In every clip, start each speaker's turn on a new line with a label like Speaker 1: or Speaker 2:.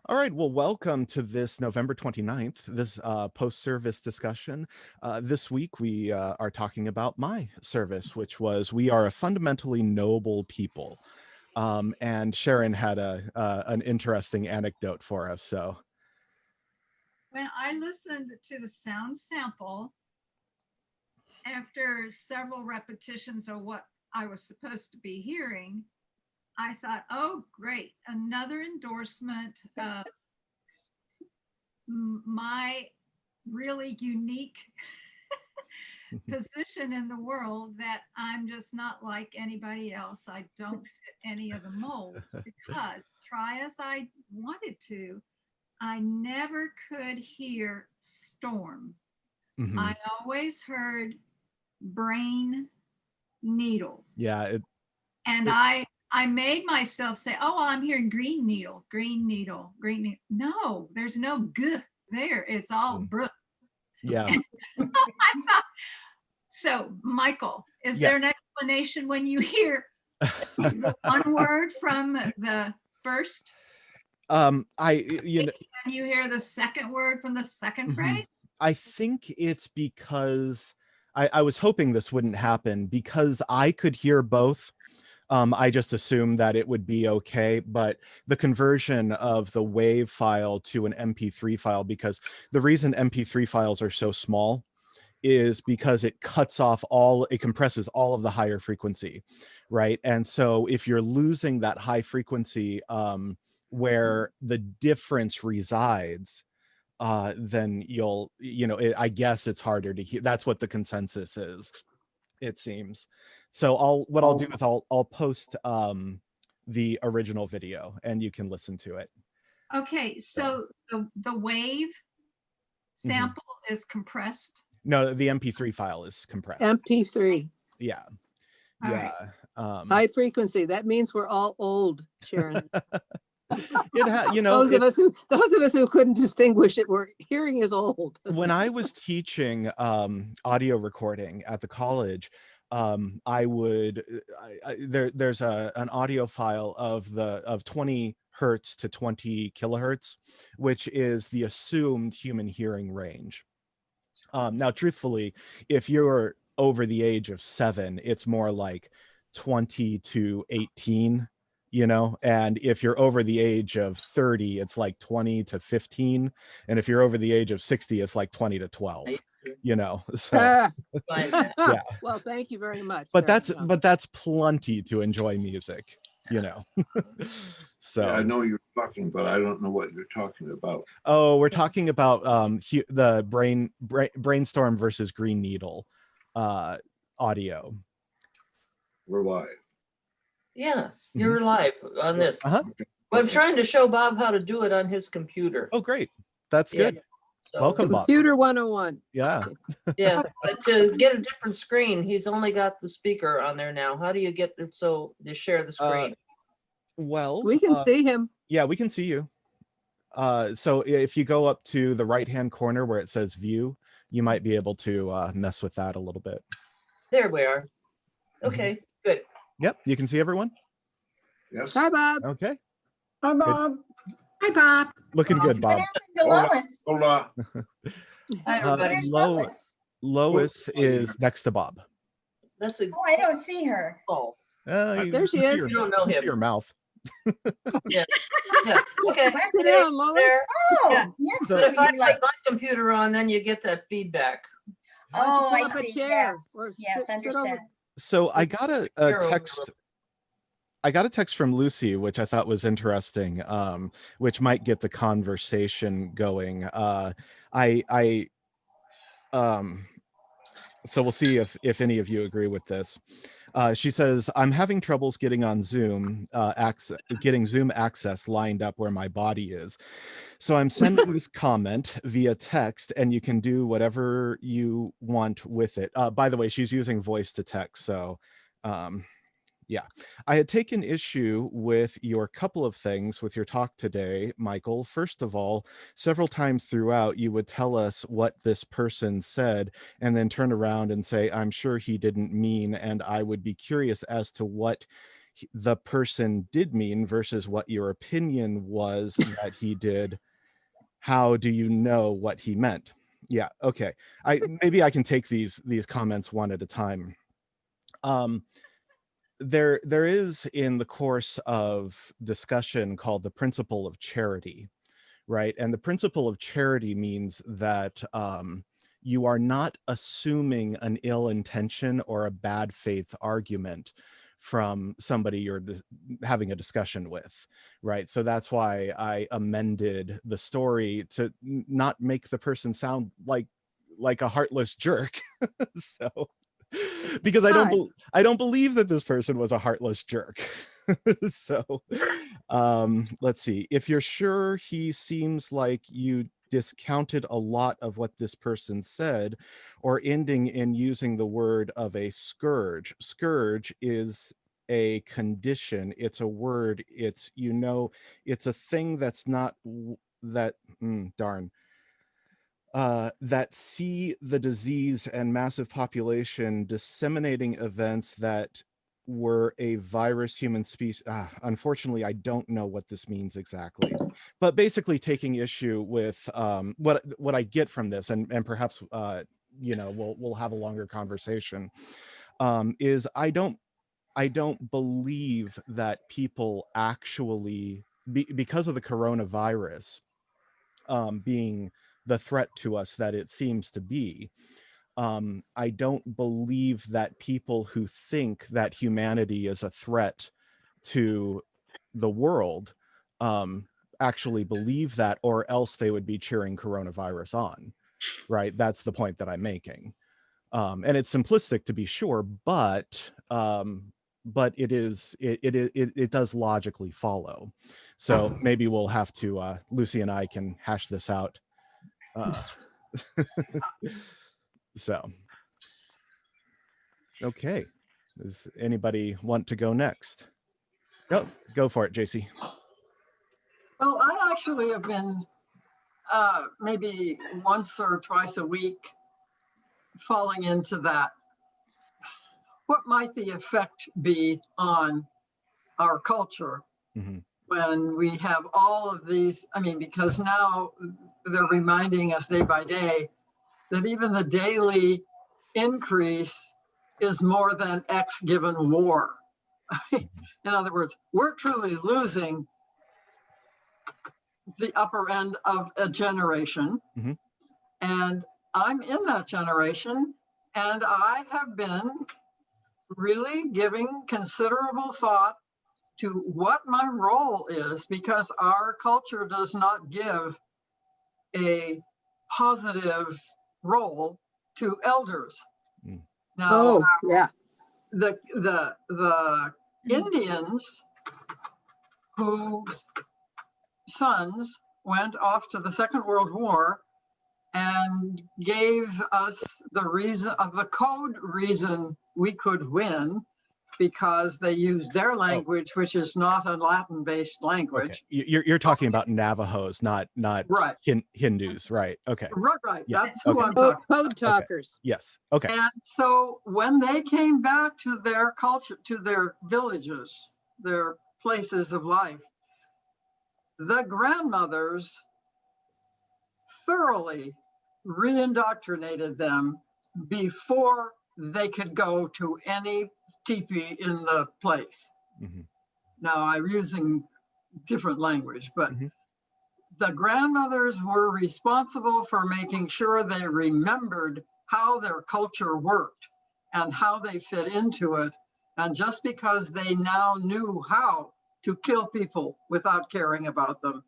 Speaker 1: All right, well, welcome to this November 29th, this post-service discussion. This week we are talking about my service, which was we are a fundamentally noble people. And Sharon had an interesting anecdote for us, so.
Speaker 2: When I listened to the sound sample, after several repetitions of what I was supposed to be hearing, I thought, oh, great, another endorsement of my really unique position in the world, that I'm just not like anybody else. I don't fit any of the molds, because try as I wanted to, I never could hear storm.
Speaker 1: Mhm.
Speaker 2: I always heard brain needle.
Speaker 1: Yeah.
Speaker 2: And I made myself say, oh, well, I'm hearing green needle, green needle, green needle. No, there's no g there. It's all br.
Speaker 1: Yeah.
Speaker 2: So, Michael, is
Speaker 1: Yes.
Speaker 2: there an explanation when you hear one word from the first?
Speaker 1: And
Speaker 2: You hear the second word from the second phrase?
Speaker 1: I think it's because I was hoping this wouldn't happen because I could hear both. I just assumed that it would be okay, but the conversion of the WAV file to an MP3 file, because the reason MP3 files are so small is because it compresses all of the higher frequency, right? And so if you're losing that high frequency where the difference resides, then I guess it's harder to hear. That's what the consensus is, it seems. So I'll do is I'll post the original video and you can listen to it.
Speaker 2: Okay, so the wave sample is compressed.
Speaker 1: No, the MP3 file is compressed.
Speaker 3: MP3.
Speaker 1: Yeah.
Speaker 2: All
Speaker 1: Yeah.
Speaker 2: right.
Speaker 3: High frequency. That means we're all old, Sharon.
Speaker 1: Those
Speaker 3: of us who couldn't distinguish it, were hearing is old.
Speaker 1: When I was teaching audio recording at the college, there's an audio file of 20 hertz to 20 kilohertz, which is the assumed human hearing range. Now, truthfully, if you're over the age of 7, it's more like 20 to 18, and if you're over the age of 30, it's like 20 to 15. And if you're over the age of 60, it's like 20 to 12, so
Speaker 3: yeah. Well, thank you very much.
Speaker 1: But that's plenty to enjoy music, So
Speaker 4: yeah, I know you're talking, but I don't know what you're talking about.
Speaker 1: Oh, we're talking about the Brainstorm versus Green Needle audio.
Speaker 4: We're live.
Speaker 5: Yeah, you're live on this.
Speaker 1: Uh-huh.
Speaker 5: Well, I'm trying to show Bob how to do it on his computer.
Speaker 1: Oh, great. That's good.
Speaker 5: So,
Speaker 1: welcome, Bob.
Speaker 3: Computer 101.
Speaker 1: Yeah.
Speaker 5: Yeah, but to get a different screen, he's only got the speaker on there now. How do you get it so they share the screen?
Speaker 1: Well,
Speaker 3: we can see him.
Speaker 1: Yeah, we can see you. So if you go up to the right-hand corner where it says view, you might be able to mess with that a little bit.
Speaker 5: There we are. Okay, good.
Speaker 1: Yep, you can see everyone?
Speaker 4: Yes.
Speaker 3: Hi, Bob.
Speaker 1: Okay.
Speaker 6: Hi, Bob.
Speaker 7: Hi, Bob.
Speaker 1: Looking good, Bob.
Speaker 4: Lois. Hola.
Speaker 5: Hi, everybody.
Speaker 1: Lois is next to Bob.
Speaker 5: That's a.
Speaker 6: Oh, I don't see her.
Speaker 5: Oh,
Speaker 3: there she is.
Speaker 5: You don't know him.
Speaker 1: Your mouth.
Speaker 5: Yeah. Yeah. Okay.
Speaker 3: Sit down, Lois.
Speaker 5: There.
Speaker 6: Oh,
Speaker 5: Yeah.
Speaker 6: yes.
Speaker 5: But if I put my computer on, then you get that feedback.
Speaker 6: Oh, I
Speaker 3: Pull up a
Speaker 6: see.
Speaker 3: chair
Speaker 6: Yes,
Speaker 3: or
Speaker 6: yes,
Speaker 3: sit
Speaker 6: understand.
Speaker 3: over.
Speaker 1: So I got a text. I got a text from Lucy, which I thought was interesting, which might get the conversation going. So we'll see if any of you agree with this. She says, I'm having troubles getting on Zoom, getting Zoom access lined up where my body is. So I'm sending this comment via text, and you can do whatever you want with it. By the way, she's using voice to text, so yeah. I had taken issue with your couple of things with your talk today, Michael. First of all, several times throughout, you would tell us what this person said and then turn around and say, I'm sure he didn't mean, and I would be curious as to what the person did mean versus what your opinion was that he did, how do you know what he meant? Yeah, okay. Maybe I can take these comments one at a time. There is in the course of discussion called the principle of charity, right? And the principle of charity means that you are not assuming an ill intention or a bad faith argument from somebody you're having a discussion with, right? So that's why I amended the story to not make the person sound like a heartless jerk. So, because I don't believe that this person was a heartless jerk. So let's see, if you're sure he seems like you discounted a lot of what this person said, or ending in using the word of a scourge. Scourge is a condition, it's a word, it's, you know, it's a thing that's not that that see the disease and massive population disseminating events that were a virus human species. Unfortunately, I don't know what this means exactly, but basically taking issue with what I get from this, and perhaps you know, we'll have a longer conversation, is I don't believe that people actually, because of the coronavirus being the threat to us that it seems to be, I don't believe that people who think that humanity is a threat to the world actually believe that, or else they would be cheering coronavirus on, right? That's the point that I'm making. And it's simplistic to be sure, but it does logically follow. So maybe we'll have to, Lucy and I can hash this out. So, okay. Does anybody want to go next? Go for it, JC.
Speaker 7: Well, I actually have been maybe once or twice a week falling into that. What might the effect be on our culture when we have all of these? I mean, because now they're reminding us day by day that even the daily increase is more than X given war. In other words, we're truly losing the upper end of a generation. And I'm in that generation, and I have been really giving considerable thought to what my role is, because our culture does not give a positive role to elders. Now, the Indians whose sons went off to the Second World War and gave us the reason of the code reason we could win, because they used their language, which is not a Latin-based language.
Speaker 1: Okay. You're talking about Navajos, not
Speaker 7: right.
Speaker 1: Hindus, right? Okay.
Speaker 7: Right.
Speaker 1: Yeah.
Speaker 7: That's who I'm talking.
Speaker 3: Code talkers.
Speaker 1: Okay. Yes. Okay.
Speaker 7: And so when they came back to their culture, to their villages, their places of life, the grandmothers thoroughly re-indoctrinated them before they could go to any teepee in the place. Now I'm using different language, but the grandmothers were responsible for making sure they remembered how their culture worked and how they fit into it. And just because they now knew how to kill people without caring about them,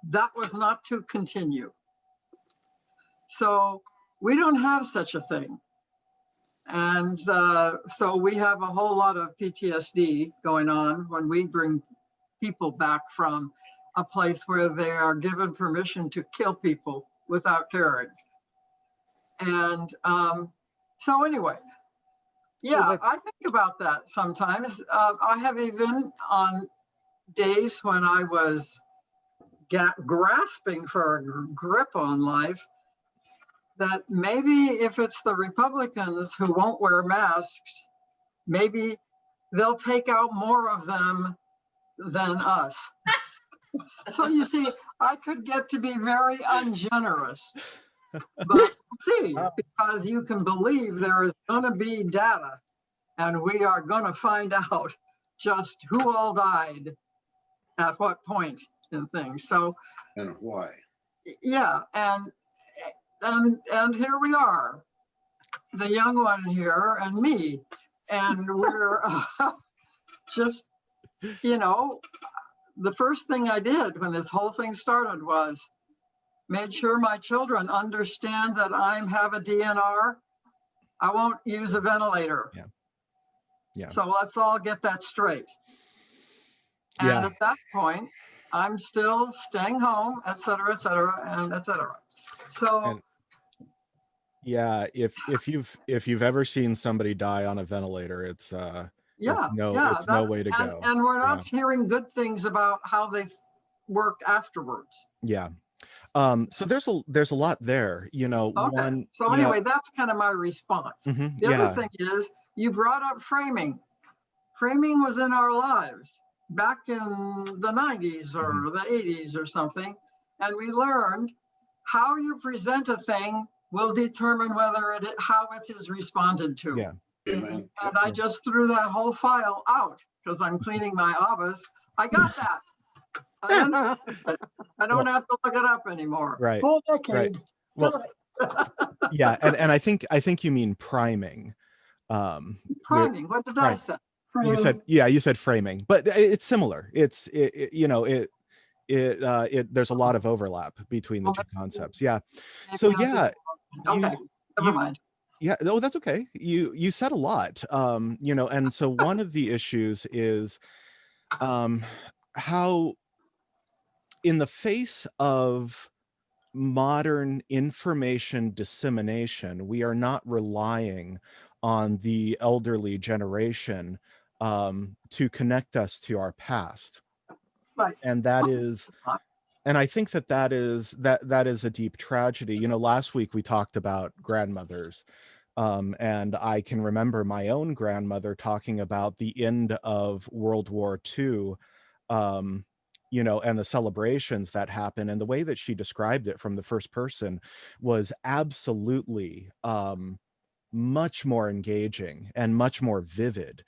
Speaker 7: that was not to continue. So we don't have such a thing. And so we have a whole lot of PTSD going on when we bring people back from a place where they are given permission to kill people without caring. And so anyway, yeah, I think about that sometimes. I have even on days when I was grasping for a grip on life, that maybe if it's the Republicans who won't wear masks, maybe they'll take out more of them than us. So you see, I could get to be very ungenerous. But see, because you can believe there is going to be data, and we are going to find out just who all died at what point in things. So
Speaker 4: And why?
Speaker 7: yeah, and here we are, the young one here and me, and we're just, you know, the first thing I did when this whole thing started was made sure my children understand that I have a DNR. I won't use a ventilator.
Speaker 1: Yeah. Yeah.
Speaker 7: So let's all get that straight. And
Speaker 1: Yeah.
Speaker 7: at that point, I'm still staying home, et cetera, and et cetera. So
Speaker 1: And yeah, if you've ever seen somebody die on a ventilator, it's
Speaker 7: yeah,
Speaker 1: no
Speaker 7: that-
Speaker 1: way to
Speaker 7: and,
Speaker 1: go.
Speaker 7: and we're not hearing good things about how they worked afterwards.
Speaker 1: Yeah. So there's a lot there, you know.
Speaker 7: Okay.
Speaker 1: One,
Speaker 7: So
Speaker 1: you know,
Speaker 7: anyway, that's kind of my response.
Speaker 1: mhm,
Speaker 7: The
Speaker 1: yeah.
Speaker 7: other thing is, you brought up framing. Framing was in our lives back in the 90s or
Speaker 1: Mm-hmm.
Speaker 7: the 80s or something. And we learned how you present a thing will determine how it is responded to.
Speaker 1: Yeah.
Speaker 4: Amen.
Speaker 7: And I just threw that whole file out because I'm cleaning my office. I got that. I don't have to look it up anymore.
Speaker 1: Right.
Speaker 7: Whole decade.
Speaker 1: Well, yeah, and I think you mean priming.
Speaker 7: Priming, what did I
Speaker 1: right.
Speaker 7: say?
Speaker 1: You said framing, but it's similar. You know, there's a lot of overlap between the two concepts. Yeah. So yeah.
Speaker 7: Okay, never mind.
Speaker 1: Yeah, no, that's okay. You said a lot. You know, and so one of the issues is how in the face of modern information dissemination, we are not relying on the elderly generation to connect us to our past.
Speaker 7: Right.
Speaker 1: And that is, and I think that is a deep tragedy. You know, last week we talked about grandmothers. And I can remember my own grandmother talking about the end of World War II, you know, and the celebrations that happen, and the way that she described it from the first person was absolutely much more engaging and much more vivid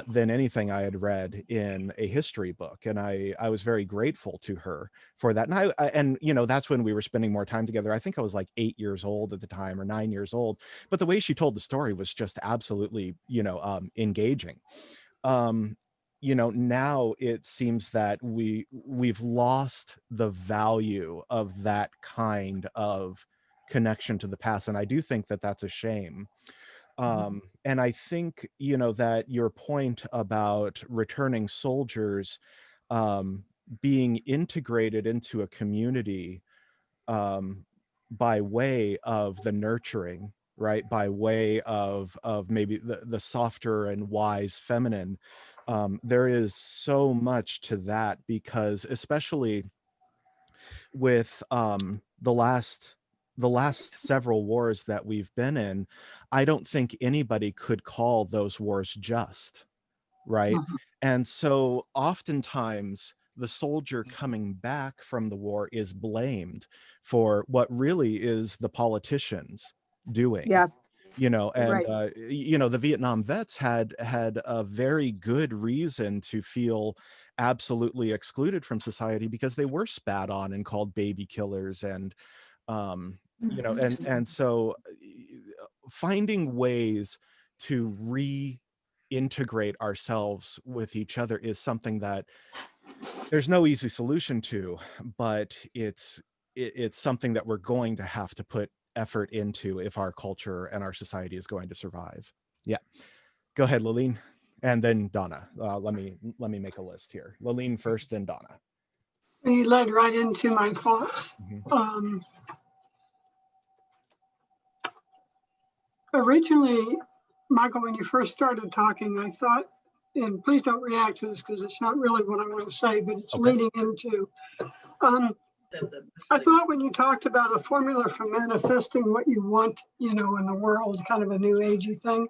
Speaker 1: than anything I had read in a history book. And I was very grateful to her for that. And and you know, that's when we were spending more time together. I think I was like 8 years old at the time, or 9 years old, but the way she told the story was just absolutely, you know, engaging. You know, now it seems that we've lost the value of that kind of connection to the past, and I do think that that's a shame. And I think, you know, that your point about returning soldiers being integrated into a community by way of the nurturing, right, by way of maybe the softer and wise feminine, there is so much to that, because especially with the last several wars that we've been in, I don't think anybody could call those wars just, right? And so oftentimes the soldier coming back from the war is blamed for what really is the politicians doing.
Speaker 3: Yeah.
Speaker 1: You know, and
Speaker 3: Right.
Speaker 1: you know, the Vietnam vets had a very good reason to feel absolutely excluded from society, because they were spat on and called baby killers, and you know, and so finding ways to reintegrate ourselves with each other is something that there's no easy solution to, but it's something that we're going to have to put effort into if our culture and our society is going to survive. Yeah, go ahead, Laleen, and then Donna. Let me make a list here. Laleen first, then Donna.
Speaker 8: You led right into my thoughts.
Speaker 1: Mhm.
Speaker 8: Originally, Michael, when you first started talking, I thought, and please don't react to this because it's not really what I want to say, but it's
Speaker 1: Okay.
Speaker 8: leading into, I thought when you talked about a formula for manifesting what you want, in the world, kind of a new agey thing,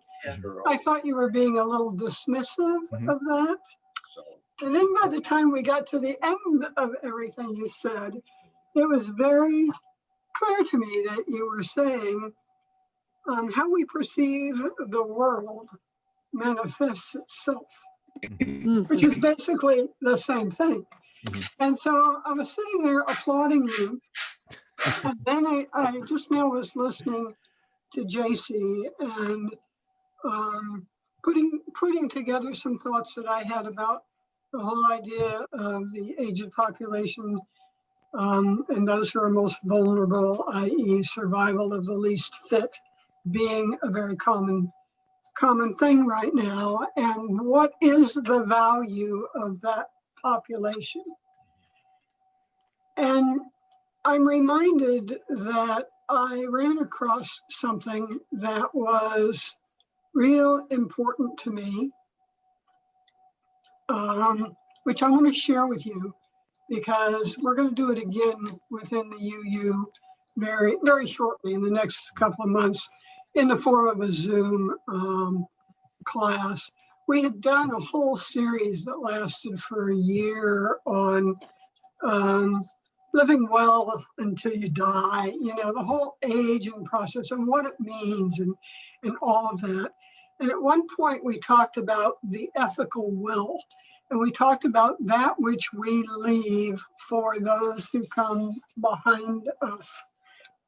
Speaker 8: I thought you were being a little dismissive
Speaker 1: Mhm.
Speaker 8: of that. And then by the time we got to the end of everything you said, it was very clear to me that you were saying how we perceive the world manifests itself, which is basically the same thing.
Speaker 1: Mhm.
Speaker 8: And so I was sitting there applauding you. And then I just now was listening to JC and putting together some thoughts that I had about the whole idea of the aged population and those who are most vulnerable, i.e. survival of the least fit, being a very common thing right now. And what is the value of that population? And I'm reminded that I ran across something that was real important to me, which I want to share with you because we're going to do it again within the UU very, very shortly in the next couple of months in the form of a Zoom class. We had done a whole series that lasted for a year on living well until you die, the whole aging process and what it means and all of that. And at one point we talked about the ethical will, and we talked about that which we leave for those who come behind us.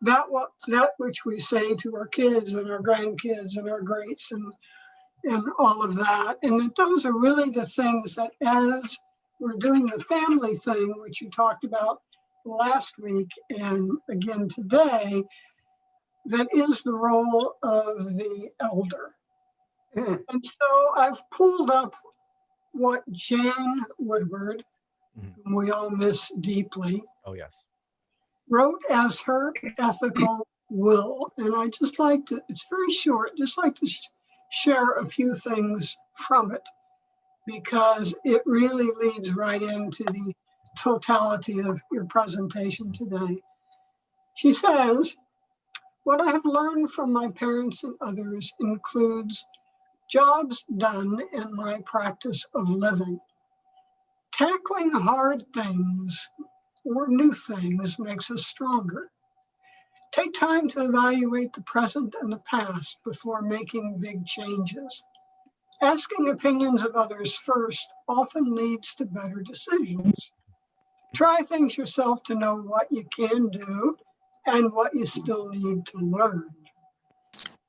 Speaker 8: That which we say to our kids and our grandkids and our greats and all of that. And that those are really the things that as we're doing the family thing, which you talked about last week and again today, that is the role of the elder. And so I've pulled up what Jan Woodward, whom we all miss deeply,
Speaker 1: Oh, yes.
Speaker 8: wrote as her ethical will. And I just like to, it's very short, just like to share a few things from it because it really leads right into the totality of your presentation today. She says, what I have learned from my parents and others includes jobs done in my practice of living. Tackling hard things or new things makes us stronger. Take time to evaluate the present and the past before making big changes. Asking opinions of others first often leads to better decisions. Try things yourself to know what you can do and what you still need to learn.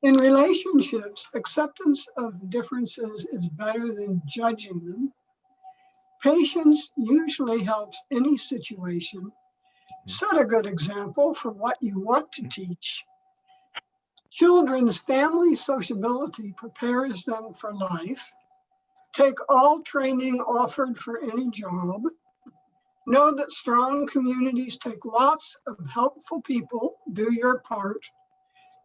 Speaker 8: In relationships, acceptance of differences is better than judging them. Patience usually helps any situation. Set a good example for what you want to teach. Children's family sociability prepares them for life. Take all training offered for any job. Know that strong communities take lots of helpful people. Do your part.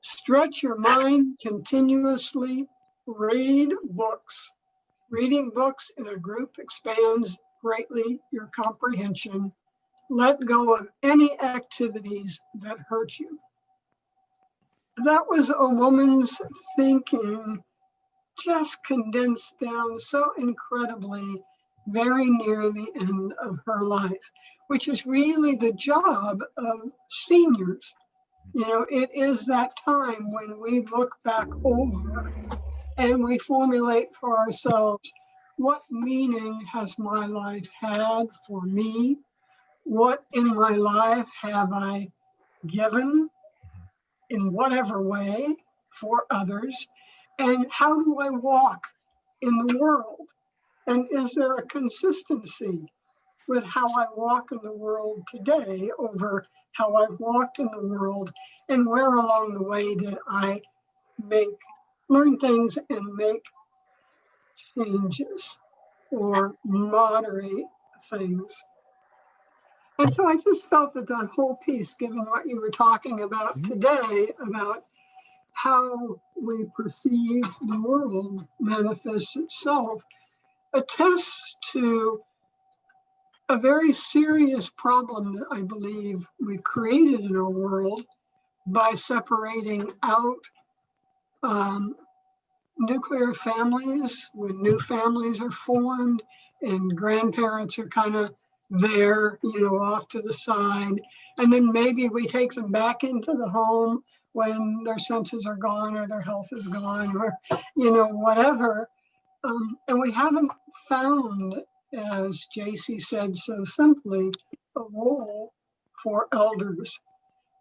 Speaker 8: Stretch your mind continuously. Read books. Reading books in a group expands greatly your comprehension. Let go of any activities that hurt you. That was a woman's thinking, just condensed down so incredibly, very near the end of her life, which is really the job of seniors. It is that time when we look back over and we formulate for ourselves, what meaning has my life had for me? What in my life have I given in whatever way for others? And how do I walk in the world? And is there a consistency with how I walk in the world today over how I've walked in the world? And where along the way did I learn things and make changes or moderate things? And so I just felt that whole piece, given what you were talking about today, about how we perceive the world manifests itself, attests to a very serious problem that I believe we created in our world by separating out nuclear families when new families are formed and grandparents are kind of there, off to the side. And then maybe we take them back into the home when their senses are gone or their health is gone or, whatever. And we haven't found, as JC said so simply, a role for elders.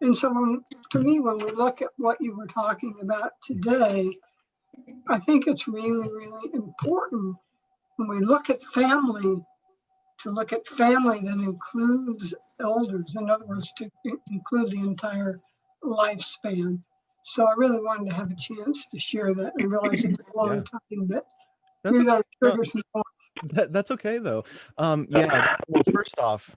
Speaker 8: And so to me, when we look at what you were talking about today, I think it's really, really important when we look at family, to look at family that includes elders. In other words, to include the entire lifespan. So I really wanted to have a chance to share that. I realize it's a long time, but
Speaker 1: That's
Speaker 8: here's
Speaker 1: okay.
Speaker 8: our trigger some thoughts.
Speaker 1: That's okay though. Yeah. Well, first off,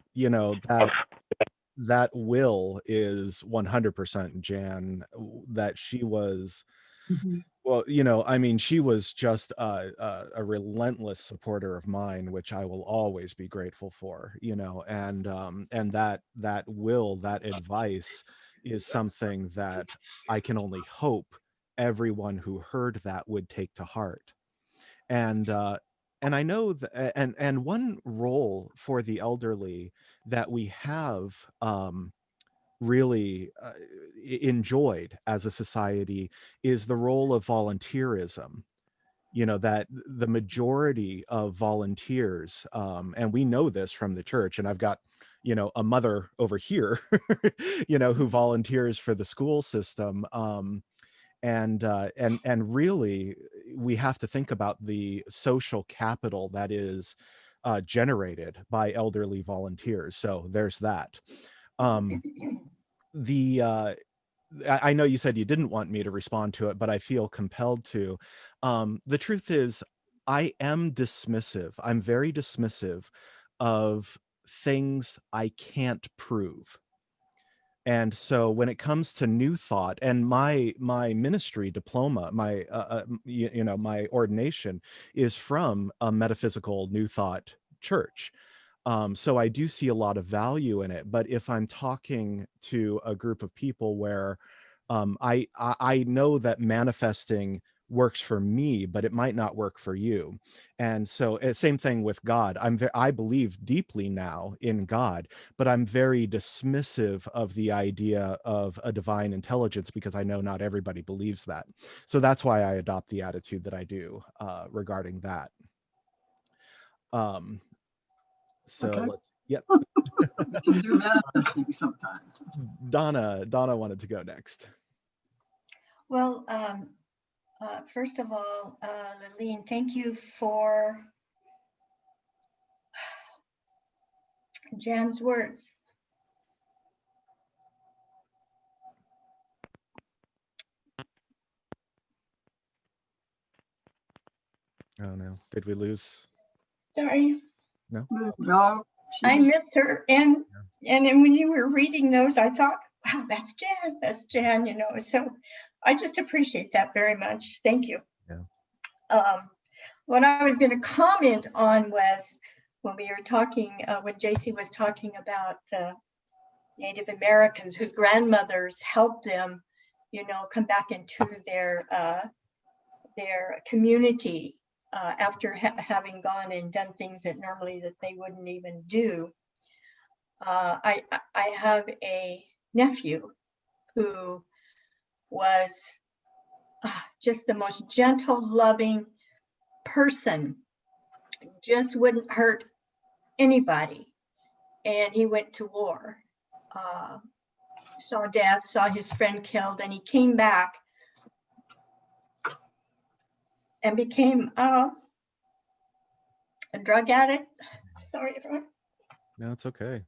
Speaker 1: that will is 100% Jan. That she was.
Speaker 8: Mhm.
Speaker 1: Well, I mean, she was just a relentless supporter of mine, which I will always be grateful for. And that will, that advice is something that I can only hope everyone who heard that would take to heart. And I know that, and one role for the elderly that we have really enjoyed as a society is the role of volunteerism. That the majority of volunteers, and we know this from the church, and I've got a mother over here who volunteers for the school system, and really we have to think about the social capital that is generated by elderly volunteers. So there's that. I know you said you didn't want me to respond to it, but I feel compelled to. The truth is, I am dismissive. I'm very dismissive of things I can't prove. And so when it comes to New Thought and my ministry diploma, my my ordination is from a metaphysical New Thought church. So I do see a lot of value in it. But if I'm talking to a group of people where I know that manifesting works for me, but it might not work for you. And so same thing with God. I believe deeply now in God, but I'm very dismissive of the idea of a divine intelligence because I know not everybody believes that. So that's why I adopt the attitude that I do regarding that. So
Speaker 8: Okay.
Speaker 1: yep.
Speaker 7: We can do manifesting sometime.
Speaker 1: Donna wanted to go next.
Speaker 6: Well, first of all, Lillian, thank you for Jan's words.
Speaker 1: Oh no, did we lose?
Speaker 6: Sorry,
Speaker 1: No.
Speaker 7: No,
Speaker 6: I
Speaker 7: she's-
Speaker 6: miss her. And then when you were reading those, I thought, wow, that's Jan, So I just appreciate that very much. Thank you.
Speaker 1: Yeah.
Speaker 6: What I was going to comment on was when we were talking, when JC was talking about the Native Americans whose grandmothers helped them, come back into their community after having gone and done things that normally that they wouldn't even do. I have a nephew who was just the most gentle, loving person, just wouldn't hurt anybody. And he went to war, saw death, saw his friend killed, and he came back and became a drug addict. Sorry, everyone.
Speaker 1: No, it's okay.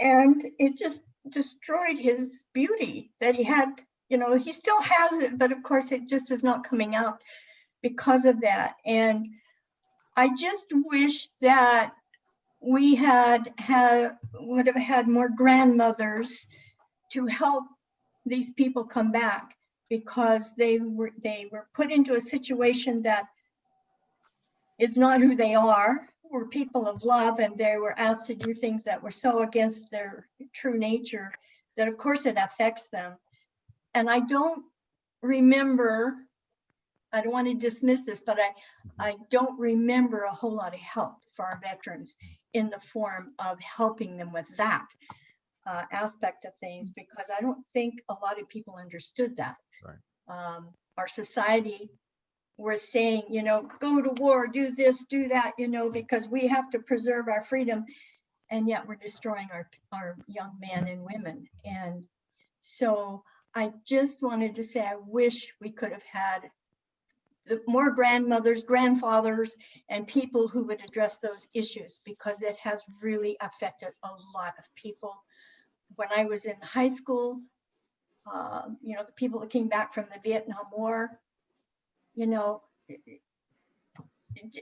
Speaker 6: And it just destroyed his beauty that he had. He still has it, but of course it just is not coming out because of that. And I just wish that we would have had more grandmothers to help these people come back, because they were put into a situation that is not who they are, were people of love, and they were asked to do things that were so against their true nature that of course it affects them. And I don't remember, I don't want to dismiss this, but I don't remember a whole lot of help for our veterans in the form of helping them with that aspect of things, because I don't think a lot of people understood that.
Speaker 1: Right.
Speaker 6: Our society was saying, you know, go to war, do this, do that, you know, because we have to preserve our freedom. And yet we're destroying our young men and women. And so I just wanted to say, I wish we could have had more grandmothers, grandfathers, and people who would address those issues, because it has really affected a lot of people. When I was in high school, you know, the people that came back from the Vietnam War, you know,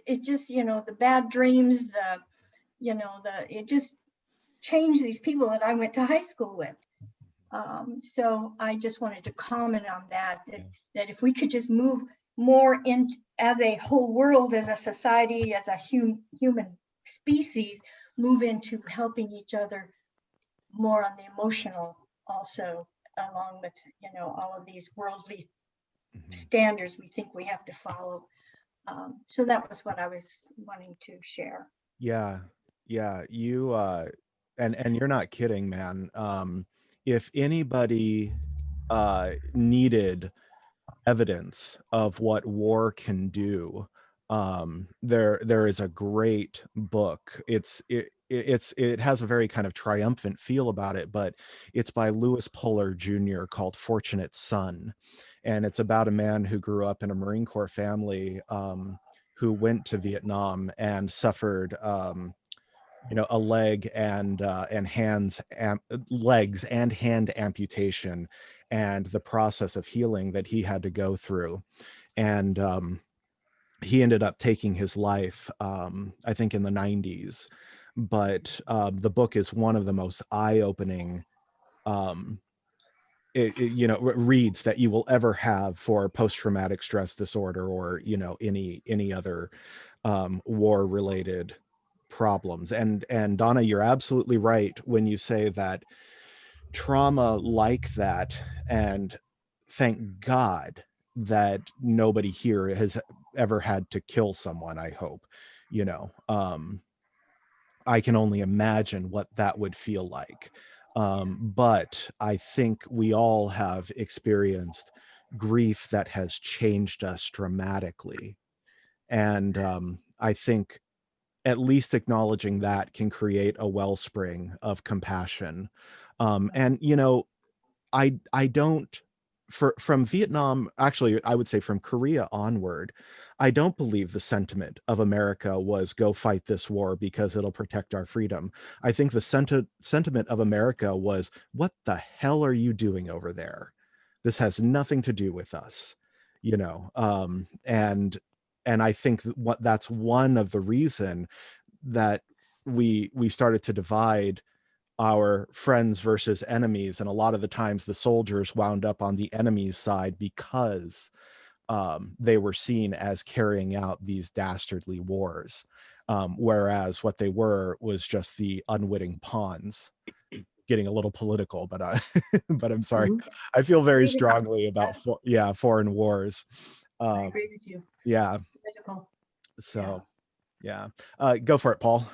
Speaker 6: it just, you know, the bad dreams, it just changed these people that I went to high school with. So I just wanted to comment on that if we could just move more in as a whole world, as a society, as a human species, move into helping each other more on the emotional also, along with, you know, all of these worldly standards we think we have to follow. So that was what I was wanting to share.
Speaker 1: Yeah, you and you're not kidding, man. If anybody needed evidence of what war can do, there is a great book. It has a very kind of triumphant feel about it, but it's by Lewis Puller Jr. called Fortunate Son, and it's about a man who grew up in a Marine Corps family, who went to Vietnam and suffered you know, a leg and legs and hand amputation, and the process of healing that he had to go through. And he ended up taking his life, I think in the 90s. But the book is one of the most eye-opening you know, reads that you will ever have for post-traumatic stress disorder, or, you know, any other war-related problems. And Donna, you're absolutely right when you say that trauma like that, and thank God that nobody here has ever had to kill someone, I hope, you know, I can only imagine what that would feel like. But I think we all have experienced grief that has changed us dramatically. And I think at least acknowledging that can create a wellspring of compassion. And, you know, I don't, from Vietnam, actually, I would say from Korea onward, I don't believe the sentiment of America was go fight this war because it'll protect our freedom. I think the sentiment of America was, what the hell are you doing over there? This has nothing to do with us, you know. And I think that's one of the reason that we started to divide our friends versus enemies, and a lot of the times the soldiers wound up on the enemy's side because they were seen as carrying out these dastardly wars, whereas what they were was just the unwitting pawns. Getting a little political, but but I'm sorry. I feel very strongly about foreign wars.
Speaker 6: I agree with you.
Speaker 1: Yeah.
Speaker 6: Political.
Speaker 1: So yeah, go for it, Paul.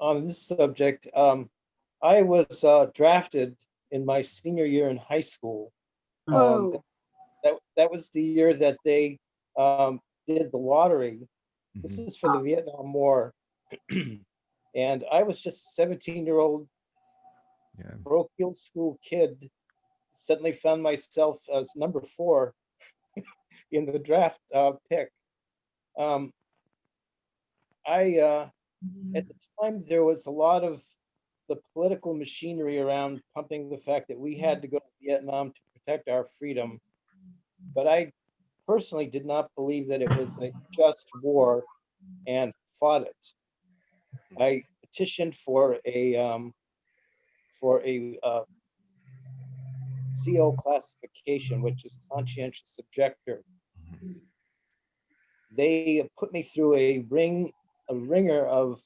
Speaker 9: On this subject, I was drafted in my senior year in high school.
Speaker 3: Oh,
Speaker 9: That was the year that they did the lottery. This is for the Vietnam War. And I was just a 17-year-old parochial school kid. Suddenly found myself as number 4 in the draft pick. At the time, there was a lot of the political machinery around pumping the fact that we had to go to Vietnam to protect our freedom. But I personally did not believe that it was a just war and fought it. I petitioned for a CO classification, which is conscientious objector. They put me through a ring a ringer of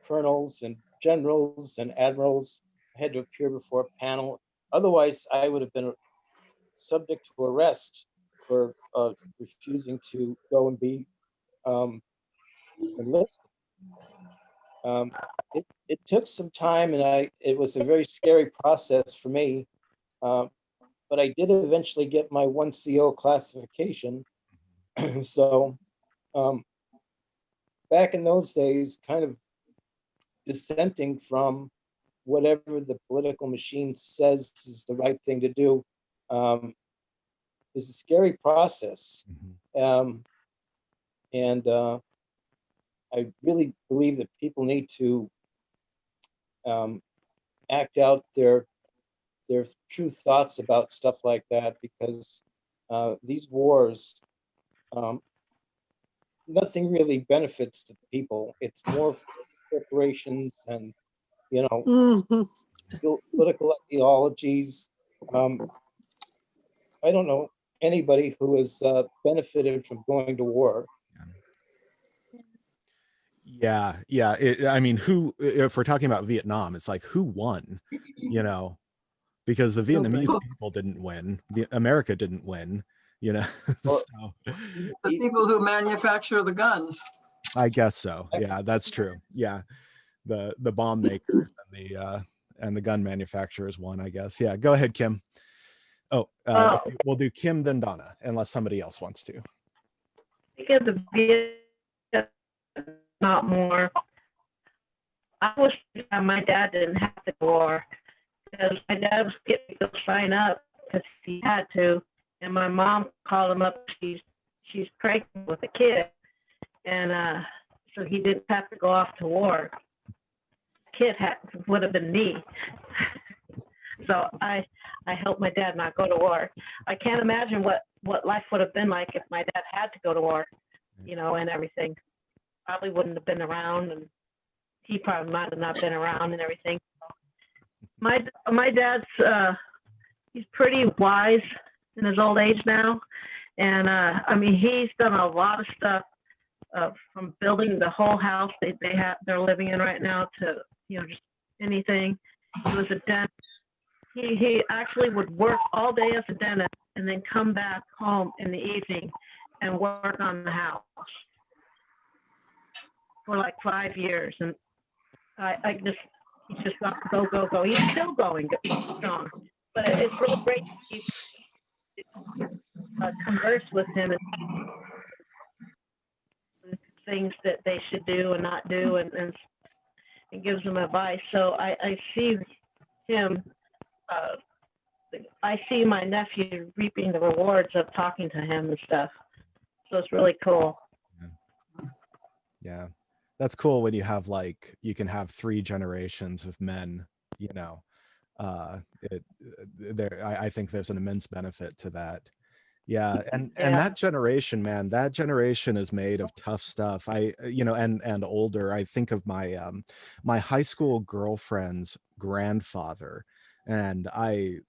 Speaker 9: colonels and generals and admirals. I had to appear before a panel. Otherwise, I would have been subject to arrest for refusing to go and be enlisted. It took some time, and it was a very scary process for me. But I did eventually get my 1CO classification. So back in those days, kind of dissenting from whatever the political machine says is the right thing to do is a scary process. And I really believe that people need to act out their true thoughts about stuff like that, because these wars, nothing really benefits the people. It's more for corporations and, you know,
Speaker 3: Mhm.
Speaker 9: political ideologies. I don't know anybody who has benefited from going to war.
Speaker 1: Yeah, yeah. I mean, who, if we're talking about Vietnam, it's like who won, you know, because the
Speaker 3: Nobody.
Speaker 1: Vietnamese people didn't win. America didn't win, you know.
Speaker 9: Well,
Speaker 1: So
Speaker 7: The people who manufacture the guns.
Speaker 1: I guess so. Yeah, that's true. Yeah, the bomb makers and the gun manufacturers won, I guess. Yeah, go ahead, Kim. Oh, we'll do Kim then Donna, unless somebody else wants to.
Speaker 10: Because of not more. I wish my dad didn't have to go to war, because my dad was getting people to sign up because he had to, and my mom called him up. She's pregnant with a kid, and so he didn't have to go off to war. Kid would have been me. So I helped my dad not go to war. I can't imagine what life would have been like if my dad had to go to war, you know, and everything. Probably wouldn't have been around, and he probably might have not been around and everything. My dad's he's pretty wise in his old age now, and I mean, he's done a lot of stuff from building the whole house they're living in right now to, you know, just anything. He was a dentist. He actually would work all day as a dentist and then come back home in the evening and work on the house for like 5 years. And he's just got to go. He's still going strong, but it's really great to converse with him and things that they should do and not do, and gives them advice. So I see him, I see my nephew reaping the rewards of talking to him and stuff. So it's really cool.
Speaker 1: Yeah, that's cool when you have like, you can have 3 generations of men, you know. I think there's an immense benefit to that. Yeah, and that generation, man, that generation is made of tough stuff. You know, and older. I think of my my high school girlfriend's grandfather, and I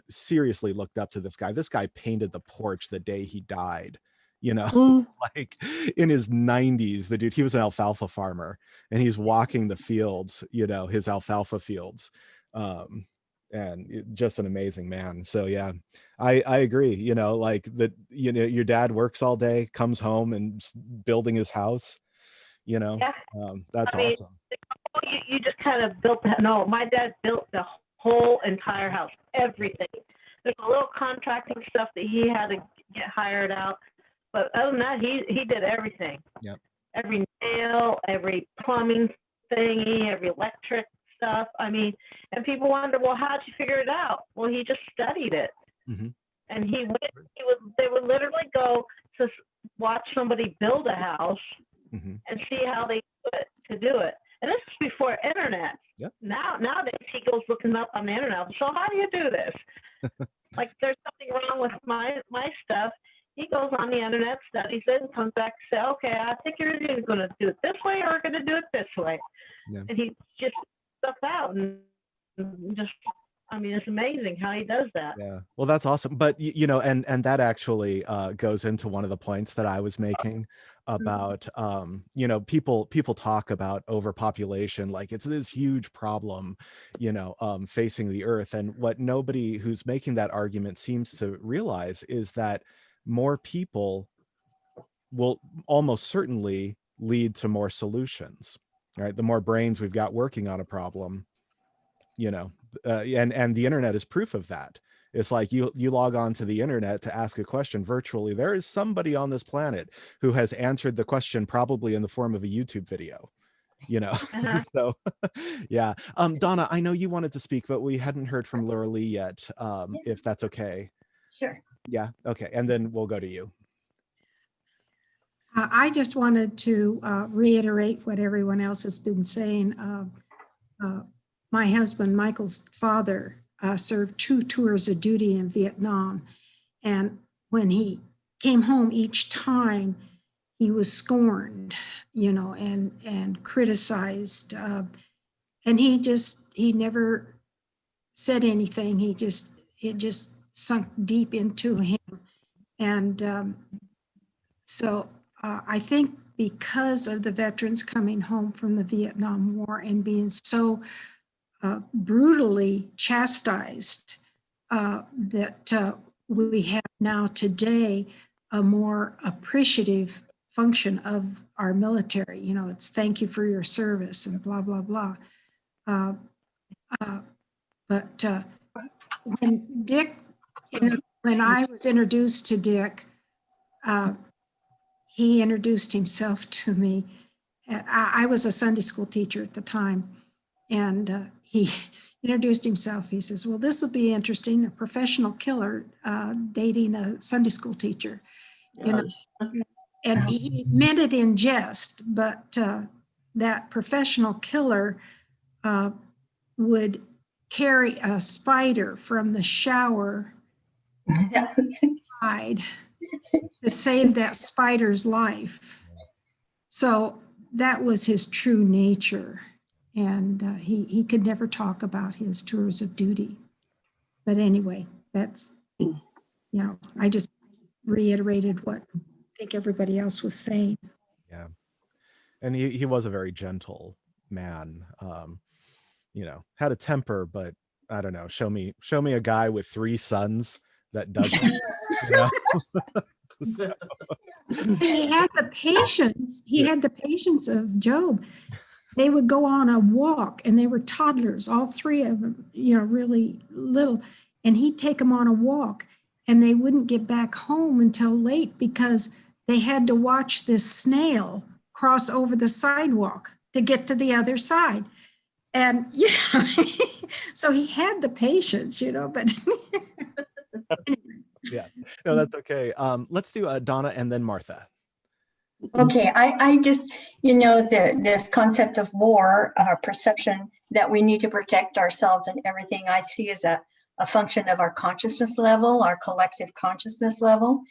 Speaker 1: seriously looked up to this guy. This guy painted the porch the day he died, you know. Like in his 90s, the dude, he was an alfalfa farmer, and he's walking the fields, you know, his alfalfa fields. And just an amazing man. So yeah, I agree, you know, like that, you know, your dad works all day, comes home and building his house, you know. That's awesome.
Speaker 10: You just kind of built that. No, my dad built the whole entire house, everything. There's a little contracting stuff that he had to get hired out, but other than that, he did everything.
Speaker 1: Yep.
Speaker 10: Every nail, every plumbing thingy, every electric stuff. I mean, and people wonder, well, how'd you figure it out? Well, he just studied it. And they would literally go to watch somebody build a house and see how they do it. And this is before internet.
Speaker 1: Yep.
Speaker 10: Nowadays he goes looking up on the internet. So how do you do this? Like there's something wrong with my stuff. He goes on the internet, studies it, and comes back and says, okay, I think you're either going to do it this way or going to do it this way. And he just stuff out and just I mean, it's amazing how he does that.
Speaker 1: Yeah, well, that's awesome. But you know, and that actually goes into one of the points that I was making about you know, people talk about overpopulation like it's this huge problem, you know, facing the earth. And what nobody who's making that argument seems to realize is that more people will almost certainly lead to more solutions, right? The more brains we've got working on a problem, you know, and the internet is proof of that. It's like you log on to the internet to ask a question virtually. There is somebody on this planet who has answered the question, probably in the form of a YouTube video, you know. So yeah. Donna, I know you wanted to speak, but we hadn't heard from Laura Lee yet. If that's okay.
Speaker 6: Sure.
Speaker 1: Yeah, okay, and then we'll go to you.
Speaker 11: I just wanted to reiterate what everyone else has been saying. My husband, Michael's father, served 2 tours of duty in Vietnam. And when he came home each time, he was scorned, you know, and criticized. And he never said anything. It just sunk deep into him. And so I think because of the veterans coming home from the Vietnam War and being so brutally chastised, that we have now today a more appreciative function of our military. You know, it's thank you for your service and blah, blah, blah. But when when I was introduced to Dick, he introduced himself to me. I was a Sunday school teacher at the time, and he introduced himself. He says, well, this will be interesting, a professional killer dating a Sunday school teacher. You know, and he meant it in jest, but that professional killer would carry a spider from the shower side to save that spider's life. So that was his true nature. And he could never talk about his tours of duty. But anyway, that's, you know, I just reiterated what I think everybody else was saying.
Speaker 1: Yeah. And he was a very gentle man, you know, had a temper, but I don't know, show me a guy with 3 sons that doesn't, you know. So.
Speaker 11: He had the patience. He had the patience of Job. They would go on a walk, and they were toddlers, all 3 of them, you know, really little. And he'd take them on a walk, and they wouldn't get back home until late because they had to watch this snail cross over the sidewalk to get to the other side. And, you know, so he had the patience, you know, but.
Speaker 1: Yeah, no, that's okay. Let's do Donna and then Martha.
Speaker 6: Okay, I just, you know, this concept of war, perception that we need to protect ourselves and everything, I see as a function of our consciousness level, our collective consciousness level.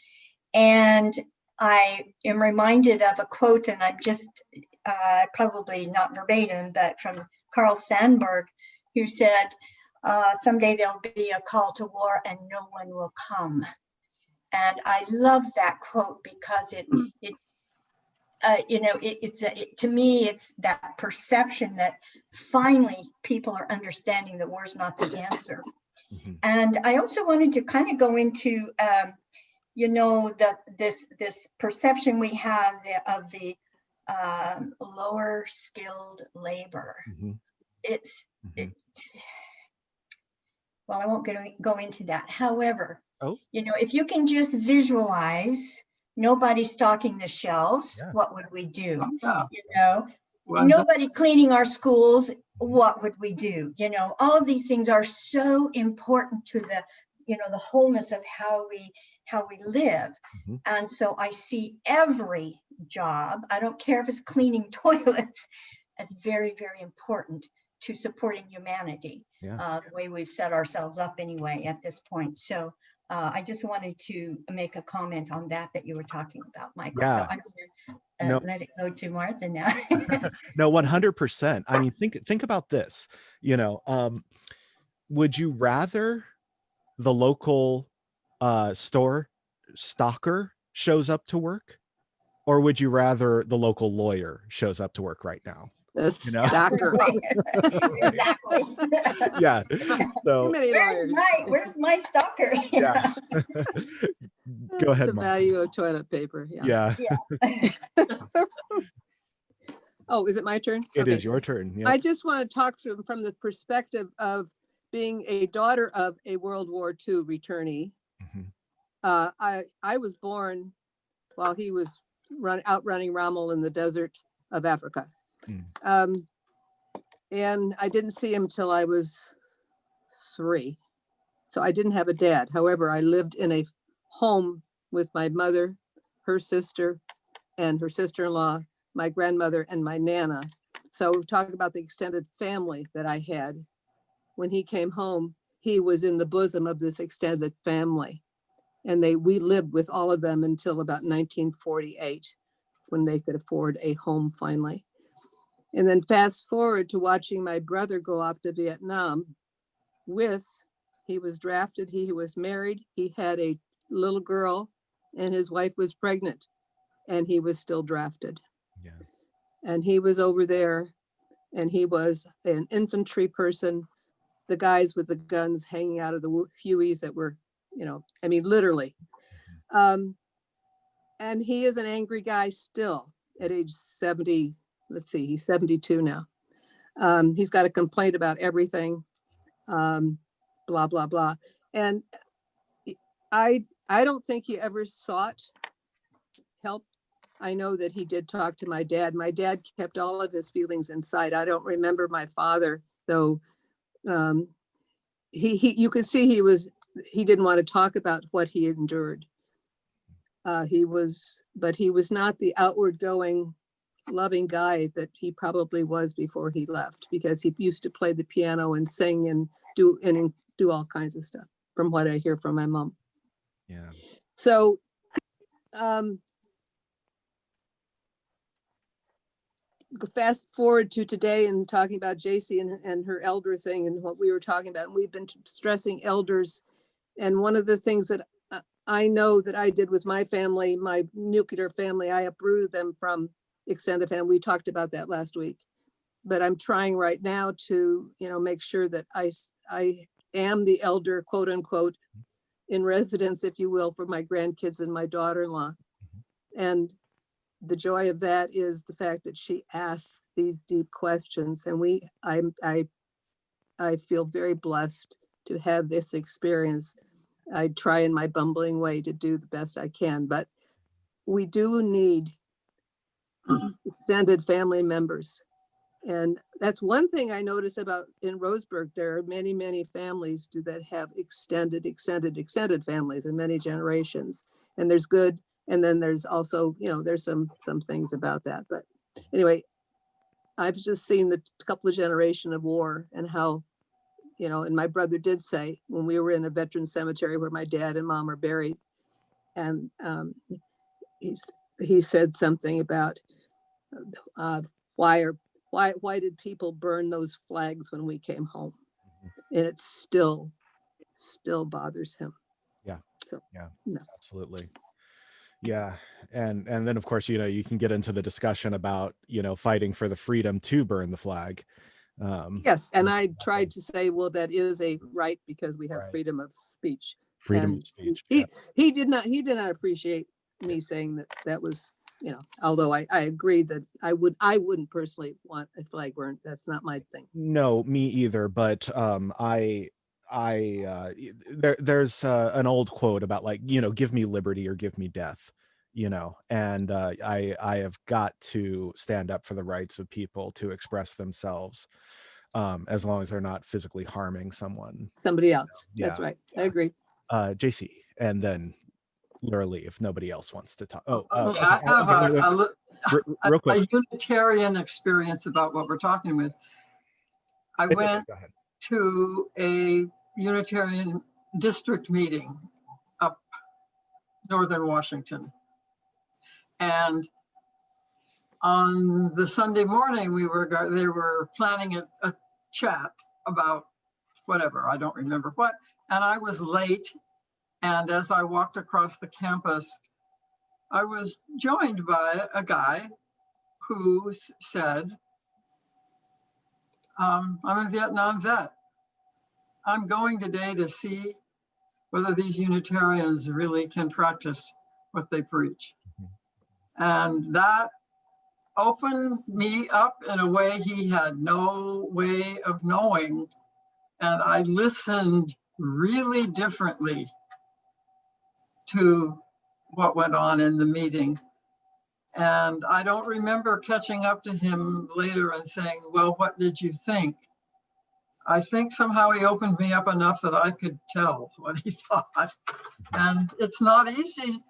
Speaker 6: And I am reminded of a quote, and I'm just probably not verbatim, but from Carl Sandburg, who said, someday there'll be a call to war and no one will come. And I love that quote because you know, to me, it's that perception that finally people are understanding that war's not the answer. Mm-hmm. And I also wanted to kind of go into, you know, this perception we have of the lower skilled labor. Mm-hmm. Well, I won't go into that. However, you know, if you can just visualize nobody stocking the shelves, what would we do? You know, nobody cleaning our schools, what would we do? You know, all of these things are so important to the, you know, the wholeness of how we live. Mm-hmm. And so I see every job, I don't care if it's cleaning toilets, as very, very important to supporting humanity, the way we've set ourselves up anyway at this point. So I just wanted to make a comment on that you were talking about, Michael. Yeah. So I'm going to let it go to Martha now.
Speaker 1: No, 100%. I mean, think about this, you know, would you rather the local store stalker shows up to work, or would you rather the local lawyer shows up to work right now?
Speaker 3: The
Speaker 1: You know?
Speaker 3: stalker.
Speaker 6: Exactly.
Speaker 1: Yeah.
Speaker 3: Too
Speaker 1: So
Speaker 3: many lawyers.
Speaker 6: Where's my stalker?
Speaker 1: yeah. Go ahead,
Speaker 3: The
Speaker 1: Mark.
Speaker 3: value of toilet paper. Yeah.
Speaker 1: Yeah.
Speaker 3: Oh, is it my turn?
Speaker 1: It
Speaker 3: Okay.
Speaker 1: is your turn. Yeah.
Speaker 3: I just want to talk from the perspective of being a daughter of a World War II returnee.
Speaker 1: Mhm.
Speaker 3: I was born while he was outrunning Rommel in the desert of Africa. And I didn't see him till I was 3. So I didn't have a dad. However, I lived in a home with my mother, her sister, and her sister-in-law, my grandmother, and my Nana. So we talk about the extended family that I had. When he came home, he was in the bosom of this extended family. And we lived with all of them until about 1948, when they could afford a home finally. And then fast forward to watching my brother go off to Vietnam he was drafted, he was married, he had a little girl, and his wife was pregnant, and he was still drafted.
Speaker 1: Yeah.
Speaker 3: And he was over there, and he was an infantry person, the guys with the guns hanging out of the Hueys that were, I mean, literally. And he is an angry guy still at age 70. Let's see, he's 72 now. He's got a complaint about everything, blah, blah, blah. And I don't think he ever sought help. I know that he did talk to my dad. My dad kept all of his feelings inside. I don't remember my father, though. You could see he didn't want to talk about what he endured. He was not the outward going, loving guy that he probably was before he left, because he used to play the piano and sing and do all kinds of stuff, from what I hear from my mom.
Speaker 1: Yeah.
Speaker 3: So fast forward to today and talking about JC and her elder thing and what we were talking about. And we've been stressing elders. And one of the things that I know that I did with my family, my nuclear family, I uprooted them from extended family. We talked about that last week. But I'm trying right now to, make sure that I am the elder, quote unquote, in residence, if you will, for my grandkids and my daughter-in-law. And the joy of that is the fact that she asks these deep questions, and I feel very blessed to have this experience. I try in my bumbling way to do the best I can, but we do need extended family members. And that's one thing I notice about in Roseburg. There are many, many families that have extended families in many generations. And there's good. And then there's also, there's some things about that. But anyway, I've just seen the couple of generations of war and how, and my brother did say when we were in a veteran cemetery where my dad and mom are buried, and he said something about why did people burn those flags when we came home? And it still bothers him.
Speaker 1: Yeah.
Speaker 3: So
Speaker 1: yeah,
Speaker 3: no.
Speaker 1: Absolutely. Yeah. And then of course, you can get into the discussion about, fighting for the freedom to burn the flag.
Speaker 3: Yes. And I tried to say, well, that is a right because we have
Speaker 1: Right.
Speaker 3: freedom of speech.
Speaker 1: Freedom
Speaker 3: And
Speaker 1: of speech.
Speaker 3: He did not appreciate me saying that was, although I agree that I wouldn't personally want a flag burned. That's not my thing.
Speaker 1: No, me either. But there's an old quote about give me liberty or give me death, and I have got to stand up for the rights of people to express themselves, as long as they're not physically harming
Speaker 3: somebody else.
Speaker 1: Yeah,
Speaker 3: That's right. I agree.
Speaker 1: JC, and then Laura Lee, if nobody else wants to talk.
Speaker 7: I have
Speaker 1: real quick.
Speaker 7: a Unitarian experience about what we're talking with. I went
Speaker 1: Go ahead.
Speaker 7: to a Unitarian district meeting up northern Washington. And on the Sunday morning, they were planning a chat about whatever, I don't remember what. And I was late. And as I walked across the campus, I was joined by a guy who said, I'm a Vietnam vet. I'm going today to see whether these Unitarians really can practice what they preach. And that opened me up in a way he had no way of knowing. And I listened really differently to what went on in the meeting. And I don't remember catching up to him later and saying, well, what did you think? I think somehow he opened me up enough that I could tell what he thought. And it's not easy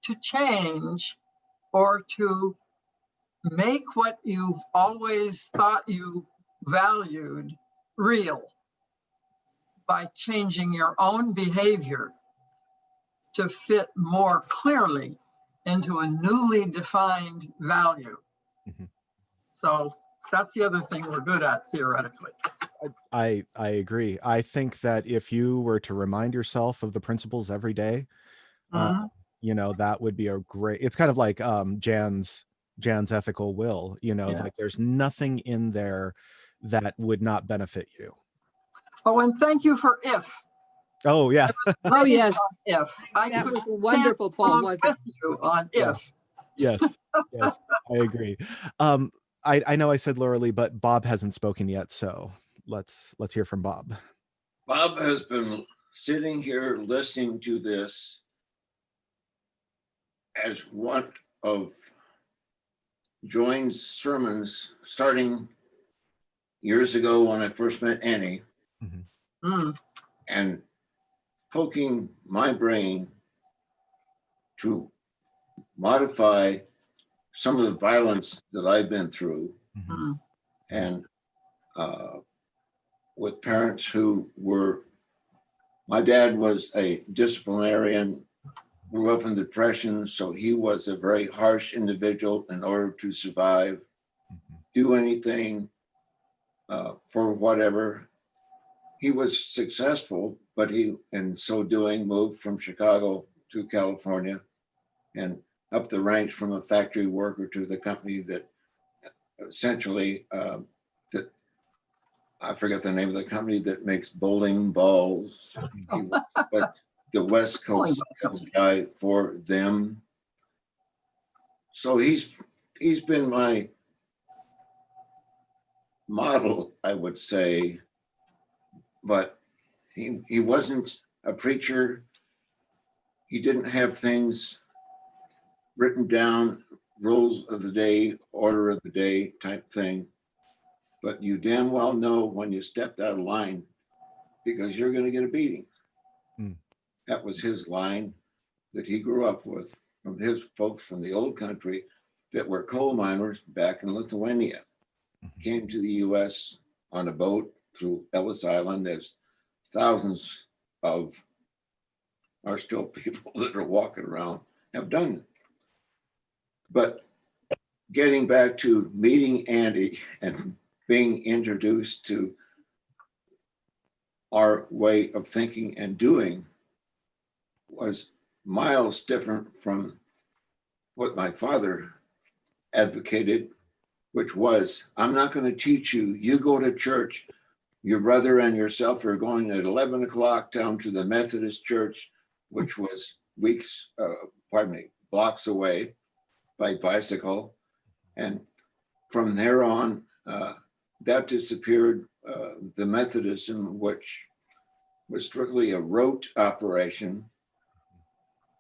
Speaker 7: to change or to make what you've always thought you valued real by changing your own behavior to fit more clearly into a newly defined value.
Speaker 1: Mhm.
Speaker 7: So that's the other thing we're good at theoretically.
Speaker 1: I agree. I think that if you were to remind yourself of the principles every day,
Speaker 7: Mhm.
Speaker 1: you know, that would be a great, it's kind of like Jan's ethical will, you know, it's
Speaker 7: Yeah.
Speaker 1: like there's nothing in there that would not benefit you.
Speaker 7: Oh, and thank you for if.
Speaker 1: Oh yeah.
Speaker 3: Oh, yes.
Speaker 7: If. I
Speaker 3: That
Speaker 7: could
Speaker 3: was wonderful, Paul,
Speaker 7: stand
Speaker 3: wasn't
Speaker 7: with you on
Speaker 1: Yeah.
Speaker 7: if.
Speaker 1: Yes. Yes. I agree. I know I said Laura Lee, but Bob hasn't spoken yet, so let's hear from Bob.
Speaker 4: Bob has been sitting here listening to this as one of Join's sermons starting years ago when I first met Annie,
Speaker 7: Mm.
Speaker 4: and poking my brain to modify some of the violence that I've been through,
Speaker 7: Mm.
Speaker 4: and with parents who were, my dad was a disciplinarian, grew up in the Depression, so he was a very harsh individual in order to survive, do anything for whatever. He was successful, but he, in so doing, moved from Chicago to California and up the ranks from a factory worker to the company that essentially, that I forget the name of the company that makes bowling balls. He was, but the West Coast guy for them. So he's been my model, I would say, but he wasn't a preacher. He didn't have things written down, rules of the day, order of the day type thing. But you damn well know when you stepped out of line because you're going to get a beating.
Speaker 1: Mm.
Speaker 4: That was his line that he grew up with from his folks from the old country that were coal miners back in Lithuania. Came to the US on a boat through Ellis Island, as thousands of are still people that are walking around have done. But getting back to meeting Andy and being introduced to our way of thinking and doing was miles different from what my father advocated, which was, I'm not going to teach you, you go to church. Your brother and yourself are going at 11 o'clock down to the Methodist church, which was blocks away by bicycle. And from there on, that disappeared. The Methodism, which was strictly a rote operation,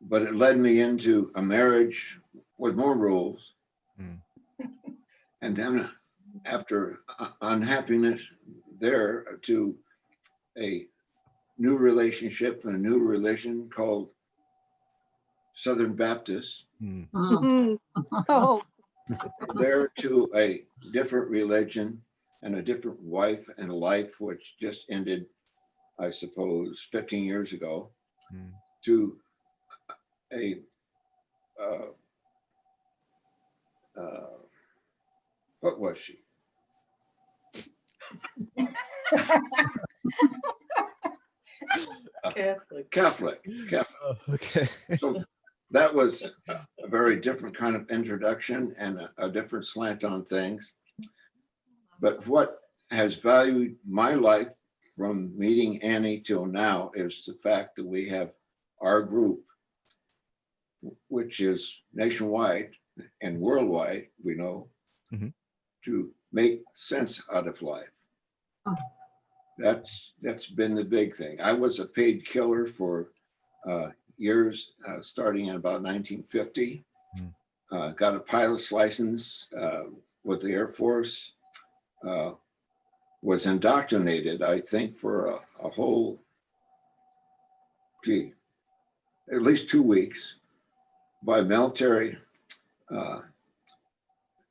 Speaker 4: but it led me into a marriage with more rules.
Speaker 1: Mm.
Speaker 4: And then after unhappiness there, to a new relationship and a new religion called Southern Baptist.
Speaker 1: Mm.
Speaker 7: Mm.
Speaker 3: Oh,
Speaker 4: There to a different religion and a different wife and a life, which just ended, I suppose, 15 years ago,
Speaker 1: Mm.
Speaker 4: to a what was she?
Speaker 5: Catholic.
Speaker 4: Catholic.
Speaker 1: Oh, okay.
Speaker 4: So that was a very different kind of introduction and a different slant on things. But what has valued my life from meeting Annie till now is the fact that we have our group, which is nationwide and worldwide, we know, to make sense out of life. That's been the big thing. I was a paid killer for years, starting in about 1950. Got a pilot's license with the Air Force. Was indoctrinated, I think, for a whole, at least 2 weeks by military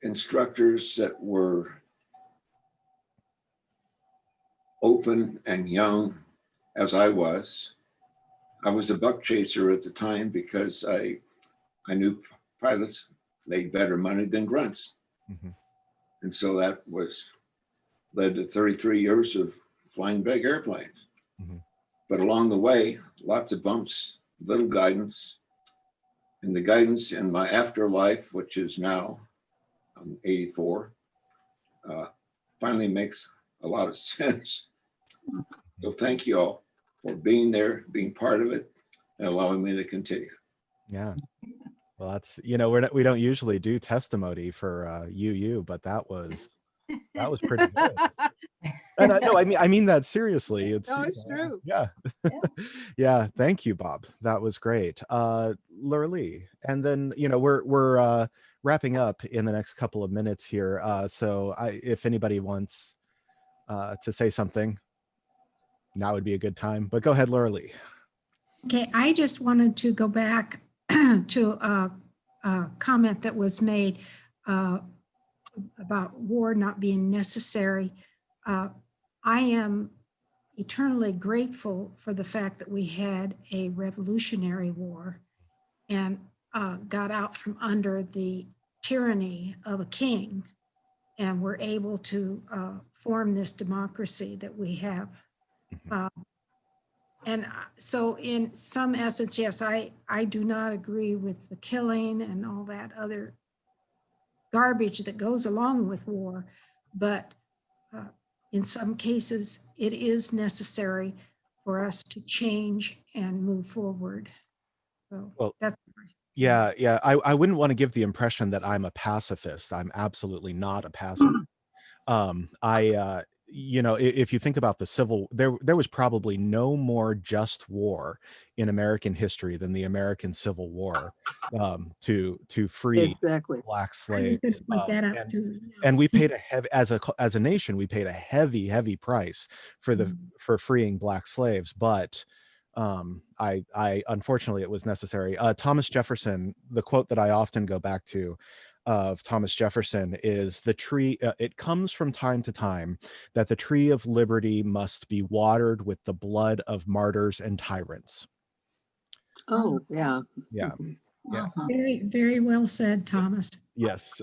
Speaker 4: instructors that were open and young as I was. I was a buck chaser at the time because I knew pilots made better money than grunts. And so that led to 33 years of flying big airplanes. But along the way, lots of bumps, little guidance. And the guidance in my afterlife, which is now, I'm 84, finally makes a lot of sense. So thank you all for being there, being part of it, and allowing me to continue.
Speaker 1: Yeah. Well, that's, we don't usually do testimony for UU, but that was pretty good. And I mean that seriously. It's
Speaker 3: true.
Speaker 1: Yeah. Yeah. Thank you, Bob. That was great. Lurlee. And then, we're wrapping up in the next couple of minutes here. So if anybody wants to say something, now would be a good time, but go ahead, Lurlee.
Speaker 11: Okay, I just wanted to go back to a comment that was made about war not being necessary. I am eternally grateful for the fact that we had a revolutionary war and got out from under the tyranny of a king and were able to form this democracy that we have. And so in some essence, yes, I do not agree with the killing and all that other garbage that goes along with war, but in some cases, it is necessary for us to change and move forward. So that's
Speaker 1: Yeah. I wouldn't want to give the impression that I'm a pacifist. I'm absolutely not a pacifist. If you think about the there was probably no more just war in American history than the American Civil War to free Black slaves.
Speaker 11: I was going to point that out too.
Speaker 1: And we paid as a nation, we paid a heavy price for freeing Black slaves. But I unfortunately it was necessary. Thomas Jefferson, the quote that I often go back to of Thomas Jefferson is the tree, it comes from time to time that the tree of liberty must be watered with the blood of martyrs and tyrants.
Speaker 3: Oh, yeah.
Speaker 1: Yeah. Yeah.
Speaker 11: Very, very well said, Thomas.
Speaker 1: Yes.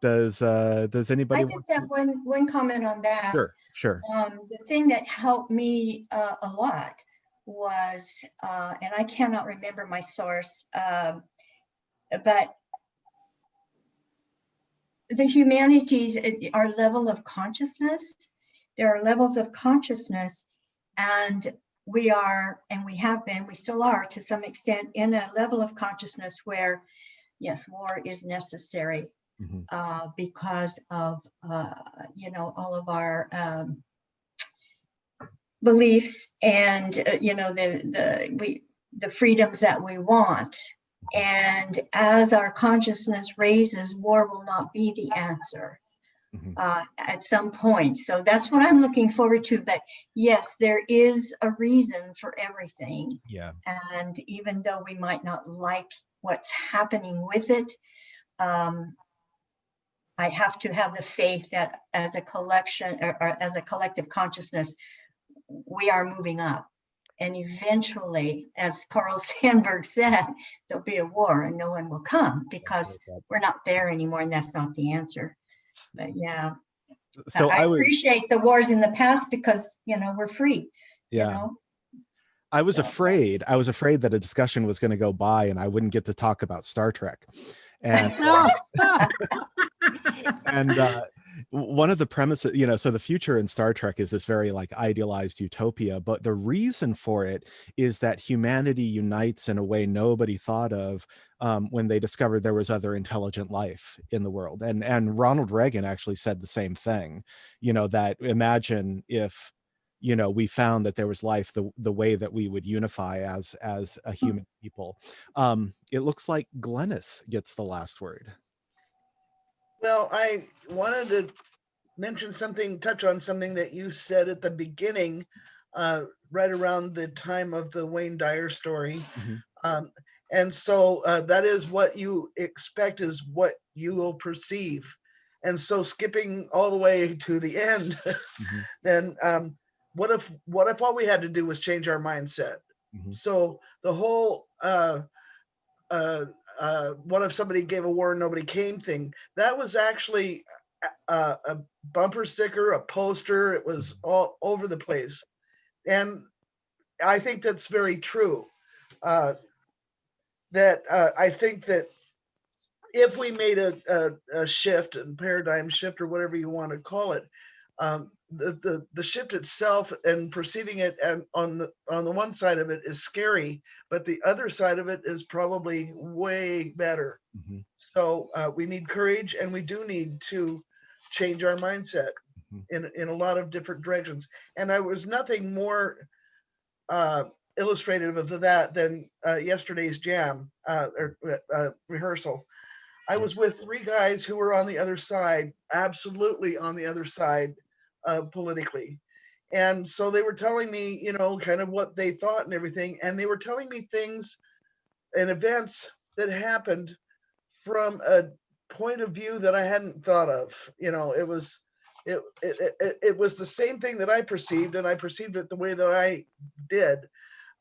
Speaker 1: Does anybody?
Speaker 6: I just have one comment on that.
Speaker 1: Sure.
Speaker 6: The thing that helped me a lot was, and I cannot remember my source, but the humanities, our level of consciousness, there are levels of consciousness, and we are, and we have been, we still are to some extent in a level of consciousness where, yes, war is necessary because of, all of our beliefs and, the freedoms that we want. And as our consciousness raises, war will not be the answer at some point. So that's what I'm looking forward to. But yes, there is a reason for everything.
Speaker 1: Yeah.
Speaker 6: And even though we might not like what's happening with it, I have to have the faith that as a collection or as a collective consciousness, we are moving up. And eventually, as Carl Sandburg said, there'll be a war and no one will come because we're not there anymore and that's not the answer. But yeah,
Speaker 1: So
Speaker 6: I
Speaker 1: I was,
Speaker 6: appreciate the wars in the past because, we're free, you
Speaker 1: yeah.
Speaker 6: know?
Speaker 1: I was
Speaker 6: So-
Speaker 1: afraid. I was afraid that a discussion was going to go by and I wouldn't get to talk about Star Trek. And
Speaker 3: No.
Speaker 1: and one of the premises, so the future in Star Trek is this very like idealized utopia, but the reason for it is that humanity unites in a way nobody thought of when they discovered there was other intelligent life in the world. And Ronald Reagan actually said the same thing, that imagine if we found that there was life the way that we would unify as a human people. It looks like Glennis gets the last word.
Speaker 12: Well, I wanted to touch on something that you said at the beginning, right around the time of the Wayne Dyer story. And so that is what you expect is what you will perceive. And so skipping all the way to the end, then what if all we had to do was change our mindset? So the whole what if somebody gave a war and nobody came thing, that was actually a bumper sticker, a poster. It was all over the place. And I think that's very true. I think that if we made a shift and paradigm shift or whatever you want to call it, the shift itself and perceiving it and on the one side of it is scary, but the other side of it is probably way better. So we need courage, and we do need to change our mindset in a lot of different directions. And I was nothing more illustrative of that than yesterday's jam or rehearsal. I was with three guys who were on the other side, absolutely on the other side politically. And so they were telling me, kind of what they thought and everything. And they were telling me things and events that happened from a point of view that I hadn't thought of. It was the same thing that I perceived, and I perceived it the way that I did.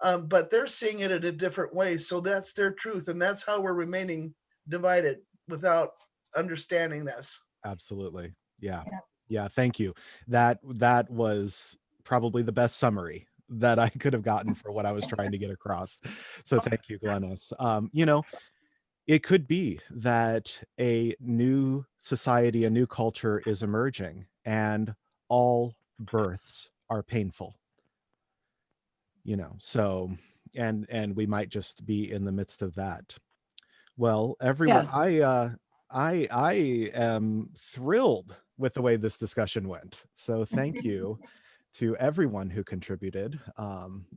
Speaker 12: But they're seeing it in a different way. So that's their truth. And that's how we're remaining divided without understanding this.
Speaker 1: Absolutely. Yeah. Thank you. That was probably the best summary that I could have gotten for what I was trying to get across. So thank you, Glennis. It could be that a new society, a new culture is emerging, and all births are painful. So, and we might just be in the midst of that. Well, everyone,
Speaker 3: Yes.
Speaker 1: I am thrilled with the way this discussion went. So thank you to everyone who contributed.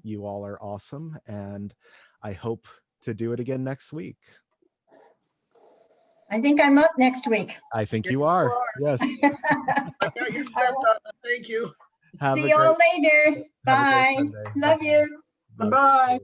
Speaker 1: You all are awesome, and I hope to do it again next week.
Speaker 6: I think I'm up next week.
Speaker 1: I think you are. Yes.
Speaker 12: Got your stuff done. Thank you.
Speaker 6: See you all later. Bye. Love you.
Speaker 1: Bye.
Speaker 7: Bye.